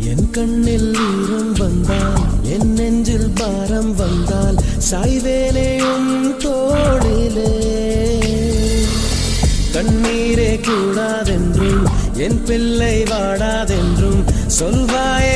என் கண்ணில் ஈரம் வந்தால் என் நெஞ்சில் பாரம் வந்தால் சாய்வேனேயும் தோளிலே கண்ணீரே கூடாதென்றும் என் பிள்ளை வாடாதென்றும் சொல்வாய்